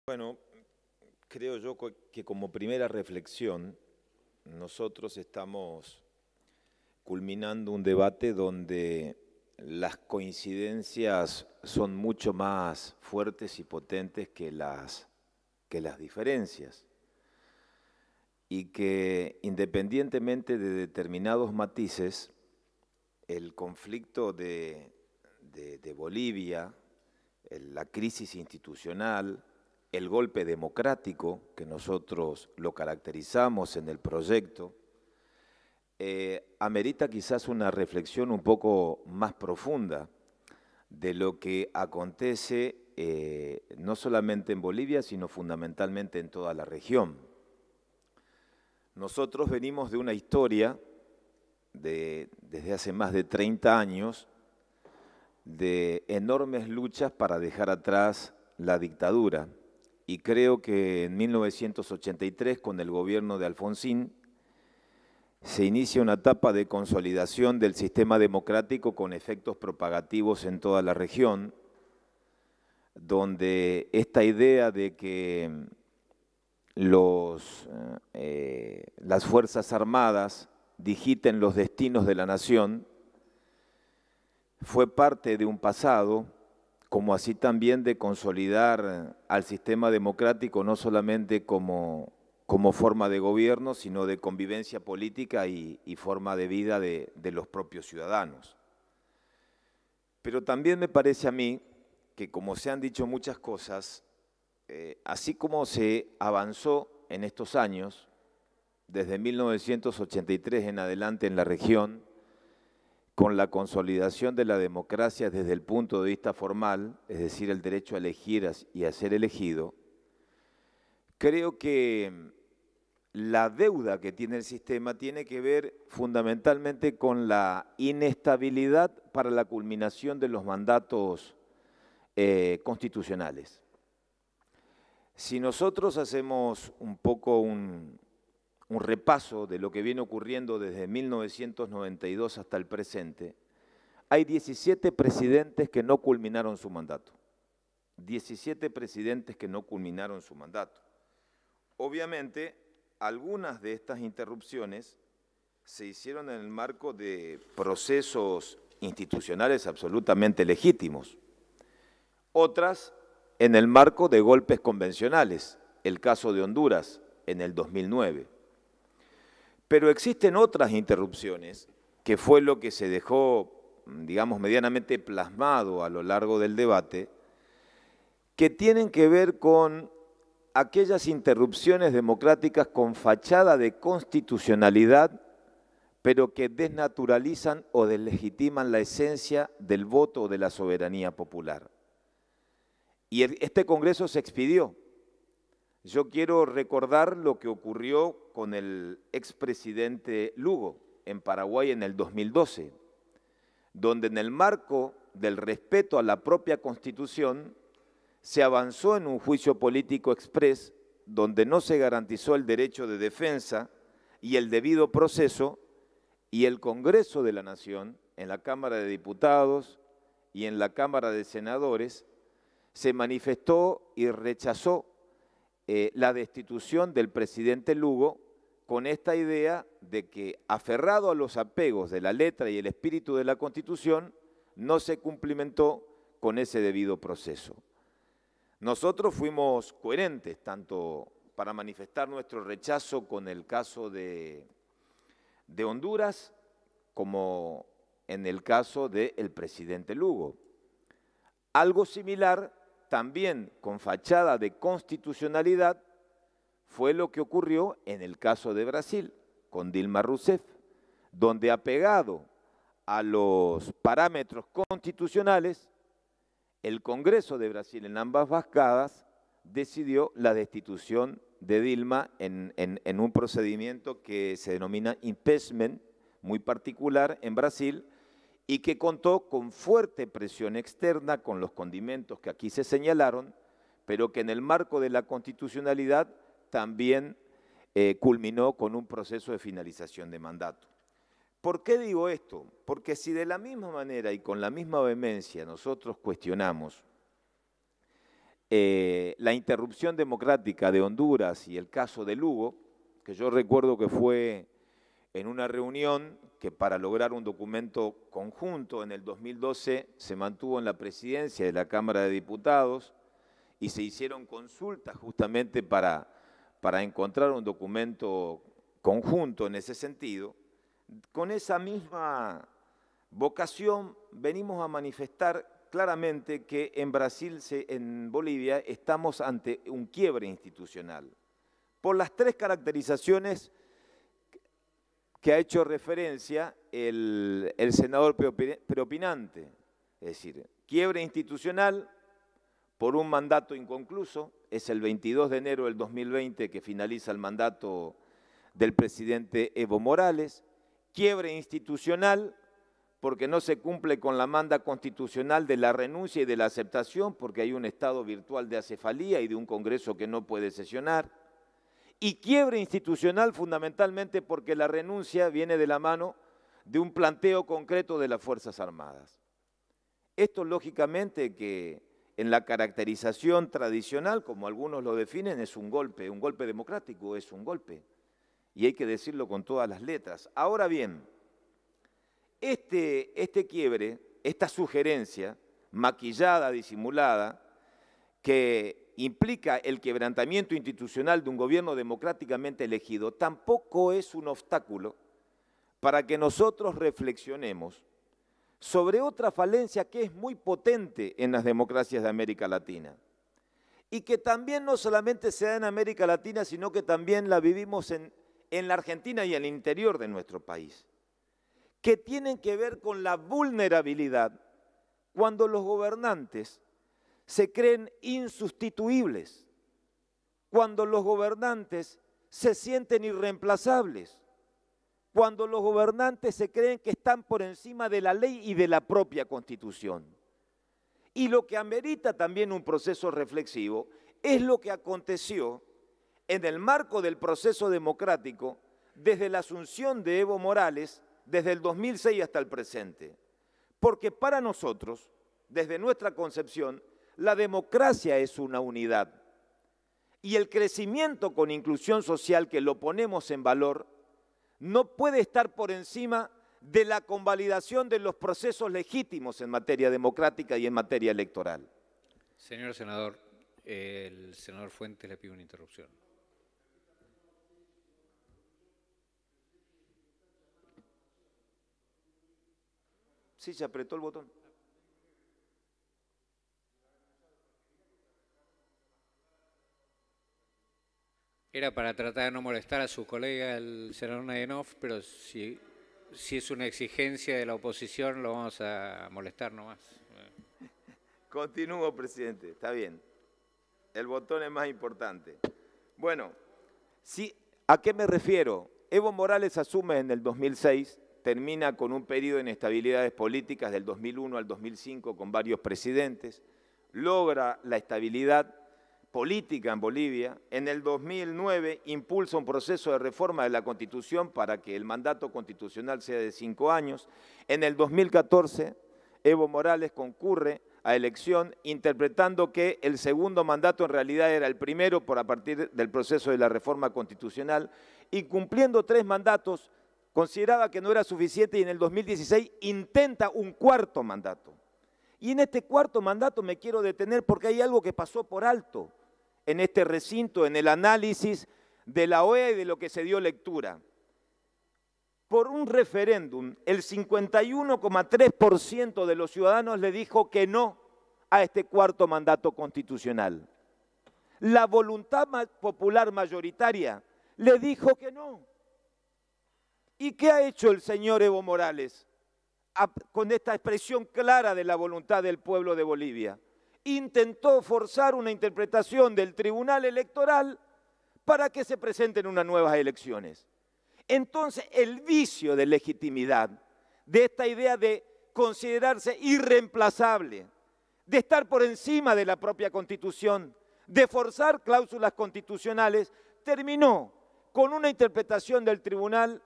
Bueno, creo yo que como primera reflexión, nosotros estamos culminando un debate donde las coincidencias son mucho más fuertes y potentes que las diferencias. Y que independientemente de determinados matices, el conflicto de Bolivia, la crisis institucional, el golpe democrático, que nosotros lo caracterizamos en el proyecto, amerita quizás una reflexión un poco más profunda de lo que acontece no solamente en Bolivia, sino fundamentalmente en toda la región. Nosotros venimos de una historia desde hace más de 30 años de enormes luchas para dejar atrás la dictadura. Y creo que en 1983, con el gobierno de Alfonsín, se inicia una etapa de consolidación del sistema democrático con efectos propagativos en toda la región, donde esta idea de que las Fuerzas Armadas digiten los destinos de la nación fue parte de un pasado, como así también de consolidar al sistema democrático no solamente como forma de gobierno, sino de convivencia política y forma de vida de los propios ciudadanos. Pero también me parece a mí que, como se han dicho muchas cosas, así como se avanzó en estos años, desde 1983 en adelante en la región, con la consolidación de la democracia desde el punto de vista formal, es decir, el derecho a elegir y a ser elegido, creo que la deuda que tiene el sistema tiene que ver fundamentalmente con la inestabilidad para la culminación de los mandatos constitucionales. Si nosotros hacemos un poco un repaso de lo que viene ocurriendo desde 1992 hasta el presente, hay 17 presidentes que no culminaron su mandato. 17 presidentes que no culminaron su mandato. Obviamente, algunas de estas interrupciones se hicieron en el marco de procesos institucionales absolutamente legítimos. Otras en el marco de golpes convencionales, el caso de Honduras en el 2009. Pero existen otras interrupciones, que fue lo que se dejó, digamos, medianamente plasmado a lo largo del debate, que tienen que ver con aquellas interrupciones democráticas con fachada de constitucionalidad, pero que desnaturalizan o deslegitiman la esencia del voto o de la soberanía popular. Y este Congreso se expidió. Yo quiero recordar lo que ocurrió con el expresidente Lugo en Paraguay en el 2012, donde en el marco del respeto a la propia Constitución se avanzó en un juicio político exprés donde no se garantizó el derecho de defensa y el debido proceso, y el Congreso de la Nación, en la Cámara de Diputados y en la Cámara de Senadores, se manifestó y rechazó la destitución del presidente Lugo con esta idea de que, aferrado a los apegos de la letra y el espíritu de la Constitución, no se cumplimentó con ese debido proceso. Nosotros fuimos coherentes, tanto para manifestar nuestro rechazo con el caso de Honduras, como en el caso del presidente Lugo. Algo similar, también con fachada de constitucionalidad, fue lo que ocurrió en el caso de Brasil, con Dilma Rousseff, donde, apegado a los parámetros constitucionales, el Congreso de Brasil en ambas bancadas decidió la destitución de Dilma en un procedimiento que se denomina impeachment, muy particular en Brasil, y que contó con fuerte presión externa, con los condimentos que aquí se señalaron, pero que en el marco de la constitucionalidad también culminó con un proceso de finalización de mandato. ¿Por qué digo esto? Porque si de la misma manera y con la misma vehemencia nosotros cuestionamos la interrupción democrática de Honduras y el caso de Lugo, que yo recuerdo que fue en una reunión que para lograr un documento conjunto en el 2012 se mantuvo en la presidencia de la Cámara de Diputados y se hicieron consultas justamente para encontrar un documento conjunto en ese sentido. Con esa misma vocación venimos a manifestar claramente que en Brasil, en Bolivia, estamos ante un quiebre institucional, por las tres caracterizaciones que ha hecho referencia el senador preopinante, es decir, quiebre institucional por un mandato inconcluso, es el 22 de enero del 2020 que finaliza el mandato del presidente Evo Morales, quiebre institucional porque no se cumple con la manda constitucional de la renuncia y de la aceptación, porque hay un estado virtual de acefalía y de un Congreso que no puede sesionar, y quiebre institucional fundamentalmente porque la renuncia viene de la mano de un planteo concreto de las Fuerzas Armadas. Esto lógicamente que en la caracterización tradicional, como algunos lo definen, es un golpe democrático, es un golpe, y hay que decirlo con todas las letras. Ahora bien, este quiebre, esta sugerencia maquillada, disimulada, que implica el quebrantamiento institucional de un gobierno democráticamente elegido, tampoco es un obstáculo para que nosotros reflexionemos sobre otra falencia que es muy potente en las democracias de América Latina y que también no solamente se da en América Latina, sino que también la vivimos en la Argentina y en el interior de nuestro país, que tienen que ver con la vulnerabilidad cuando los gobernantes se creen insustituibles, cuando los gobernantes se sienten irreemplazables, cuando los gobernantes se creen que están por encima de la ley y de la propia Constitución. Y lo que amerita también un proceso reflexivo es lo que aconteció en el marco del proceso democrático desde la asunción de Evo Morales, desde el 2006 hasta el presente. Porque para nosotros, desde nuestra concepción, la democracia es una unidad. Y el crecimiento con inclusión social que lo ponemos en valor no puede estar por encima de la convalidación de los procesos legítimos en materia democrática y en materia electoral. Señor senador, el senador Fuentes le pide una interrupción. Sí, se apretó el botón. Era para tratar de no molestar a su colega, el senador Nayenov, pero si es una exigencia de la oposición, lo vamos a molestar nomás. Continúo, presidente, está bien. El botón es más importante. Bueno, ¿a qué me refiero? Evo Morales asume en el 2006, termina con un periodo de inestabilidades políticas del 2001 al 2005 con varios presidentes, logra la estabilidad política en Bolivia. En el 2009 impulsa un proceso de reforma de la Constitución para que el mandato constitucional sea de 5 años. En el 2014, Evo Morales concurre a elección interpretando que el segundo mandato en realidad era el primero a partir del proceso de la reforma constitucional y cumpliendo 3 mandatos consideraba que no era suficiente y en el 2016 intenta un cuarto mandato. Y en este cuarto mandato me quiero detener porque hay algo que pasó por alto en este recinto, en el análisis de la OEA y de lo que se dio lectura. Por un referéndum, el 51,3% de los ciudadanos le dijo que no a este cuarto mandato constitucional. La voluntad popular mayoritaria le dijo que no. ¿Y qué ha hecho el señor Evo Morales con esta expresión clara de la voluntad del pueblo de Bolivia? Intentó forzar una interpretación del Tribunal Electoral para que se presenten unas nuevas elecciones. Entonces, el vicio de legitimidad de esta idea de considerarse irreemplazable, de estar por encima de la propia Constitución, de forzar cláusulas constitucionales, terminó con una interpretación del Tribunal,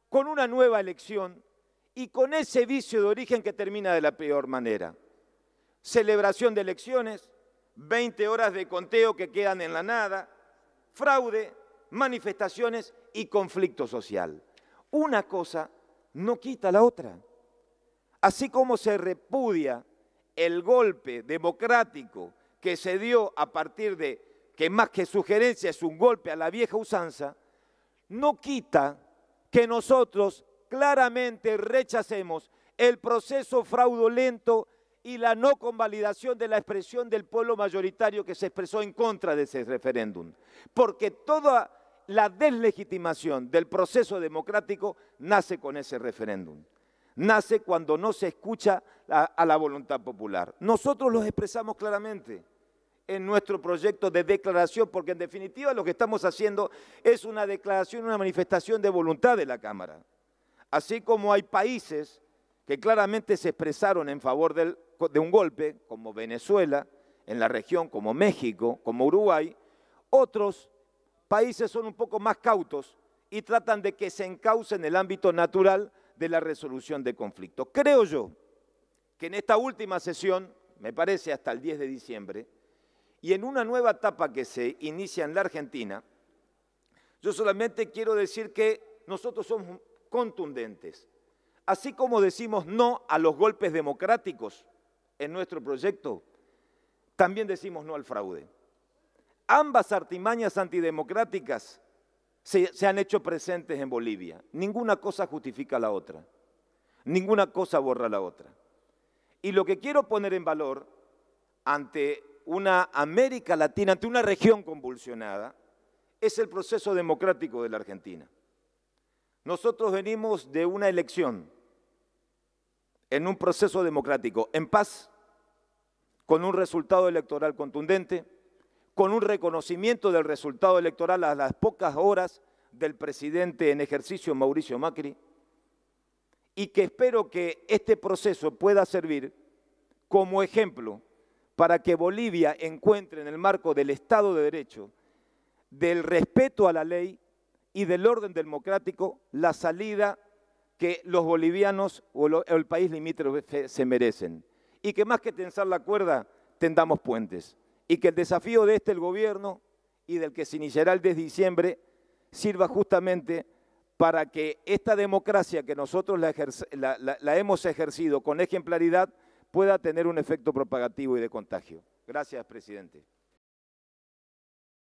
con una nueva elección y con ese vicio de origen que termina de la peor manera. Celebración de elecciones, 20 horas de conteo que quedan en la nada, fraude, manifestaciones y conflicto social. Una cosa no quita la otra. Así como se repudia el golpe democrático que se dio a partir de que más que sugerencia es un golpe a la vieja usanza, no quita que nosotros claramente rechacemos el proceso fraudulento y la no convalidación de la expresión del pueblo mayoritario que se expresó en contra de ese referéndum. Porque toda la deslegitimación del proceso democrático nace con ese referéndum. Nace cuando no se escucha a la voluntad popular. Nosotros los expresamos claramente en nuestro proyecto de declaración, porque en definitiva lo que estamos haciendo es una declaración, una manifestación de voluntad de la Cámara. Así como hay países que claramente se expresaron en favor de un golpe, como Venezuela, en la región, como México, como Uruguay, otros países son un poco más cautos y tratan de que se encauce en el ámbito natural de la resolución de conflictos. Creo yo que en esta última sesión, me parece hasta el 10 de diciembre, y en una nueva etapa que se inicia en la Argentina, yo solamente quiero decir que nosotros somos contundentes. Así como decimos no a los golpes democráticos en nuestro proyecto, también decimos no al fraude. Ambas artimañas antidemocráticas se han hecho presentes en Bolivia. Ninguna cosa justifica la otra. Ninguna cosa borra la otra. Y lo que quiero poner en valor ante una América Latina, ante una región convulsionada, es el proceso democrático de la Argentina. Nosotros venimos de una elección en un proceso democrático en paz, con un resultado electoral contundente, con un reconocimiento del resultado electoral a las pocas horas del presidente en ejercicio Mauricio Macri, y que espero que este proceso pueda servir como ejemplo para que Bolivia encuentre en el marco del Estado de Derecho, del respeto a la ley y del orden democrático la salida que los bolivianos o el país limítrofe se merecen. Y que más que tensar la cuerda, tendamos puentes. Y que el desafío de el gobierno y del que se iniciará el 10 de diciembre sirva justamente para que esta democracia que nosotros la hemos ejercido con ejemplaridad pueda tener un efecto propagativo y de contagio. Gracias, presidente.